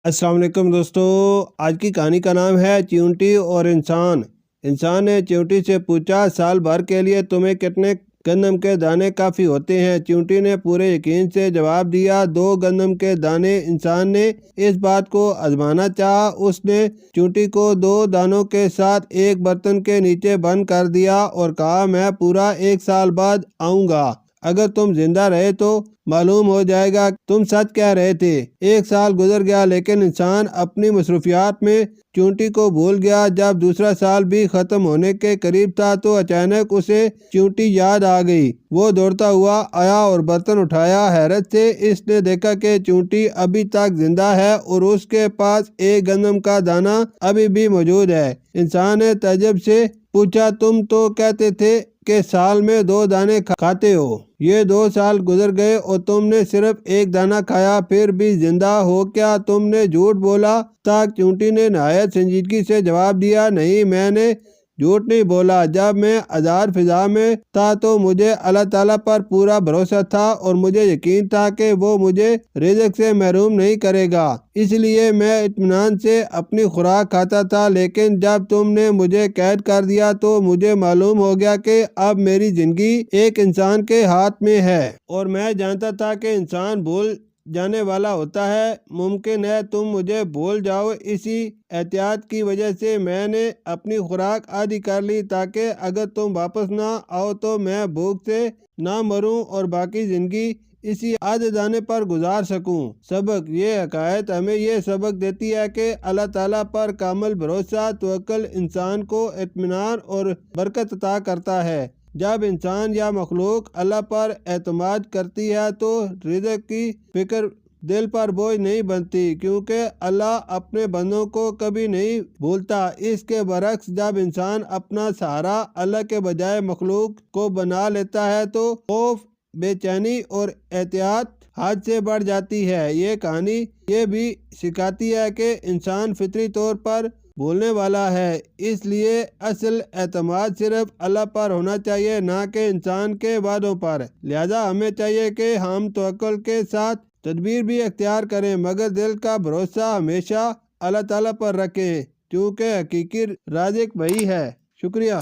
السلام علیکم دوستو، آج کی کہانی کا نام ہے چیونٹی اور انسان۔ انسان نے چیونٹی سے پوچھا، سال بھر کے لیے تمہیں کتنے گندم کے دانے کافی ہوتے ہیں؟ چیونٹی نے پورے یقین سے جواب دیا، 2 گندم کے دانے۔ انسان نے اس بات کو آزمانا چاہا۔ اس نے چیونٹی کو 2 دانوں کے ساتھ ایک برتن کے نیچے بند کر دیا اور کہا، میں پورا 1 سال بعد آؤں گا۔ اگر تم زندہ رہے تو معلوم ہو جائے گا تم سچ کہہ رہے تھے۔ 1 سال گزر گیا لیکن انسان اپنی مصروفیات میں چیونٹی کو بھول گیا۔ جب دوسرا سال بھی ختم ہونے کے قریب تھا تو اچانک اسے چیونٹی یاد آ گئی۔ وہ دوڑتا ہوا آیا اور برتن اٹھایا۔ حیرت سے اس نے دیکھا کہ چیونٹی ابھی تک زندہ ہے اور اس کے پاس 1 گندم کا دانہ ابھی بھی موجود ہے۔ انسان نے تعجب سے پوچھا، تم تو کہتے تھے کہ سال میں 2 دانے کھاتے ہو۔ یہ 2 سال گزر گئے اور تم نے صرف 1 دانہ کھایا، پھر بھی زندہ ہو کیا تم نے جھوٹ بولا تھا؟ چیونٹی نے نہایت سنجیدگی سے جواب دیا، نہیں، میں نے جھوٹ نہیں بولا۔ جب میں آزاد فضا میں تھا تو مجھے اللہ تعالیٰ پر پورا بھروسہ تھا اور مجھے یقین تھا کہ وہ مجھے رزق سے محروم نہیں کرے گا، اس لیے میں اطمینان سے اپنی خوراک کھاتا تھا۔ لیکن جب تم نے مجھے قید کر دیا تو مجھے معلوم ہو گیا کہ اب میری زندگی ایک انسان کے ہاتھ میں ہے، اور میں جانتا تھا کہ انسان بھول جانے والا ہوتا ہے۔ ممکن ہے تم مجھے بھول جاؤ، اسی احتیاط کی وجہ سے میں نے اپنی خوراک آدھی کر لی تاکہ اگر تم واپس نہ آؤ تو میں بھوک سے نہ مروں اور باقی زندگی اسی آدھے دانے پر گزار سکوں۔ سبق: یہ حکایت ہمیں یہ سبق دیتی ہے کہ اللہ تعالیٰ پر کامل بھروسہ توکل انسان کو اطمینان اور برکت عطا کرتا ہے۔ جب انسان یا مخلوق اللہ پر اعتماد کرتی ہے تو رزق کی فکر دل پر بوجھ نہیں بنتی، کیونکہ اللہ اپنے بندوں کو کبھی نہیں بھولتا۔ اس کے برعکس جب انسان اپنا سہارا اللہ کے بجائے مخلوق کو بنا لیتا ہے تو خوف، بے چینی اور احتیاط حد سے بڑھ جاتی ہے۔ یہ کہانی یہ بھی سکھاتی ہے کہ انسان فطری طور پر بھولنے والا ہے، اس لیے اصل اعتماد صرف اللہ پر ہونا چاہیے، نہ کہ انسان کے وعدوں پر۔ لہذا ہمیں چاہیے کہ ہم توکل کے ساتھ تدبیر بھی اختیار کریں، مگر دل کا بھروسہ ہمیشہ اللہ تعالیٰ پر رکھیں، کیونکہ حقیقی رازق وہی ہے۔ شکریہ۔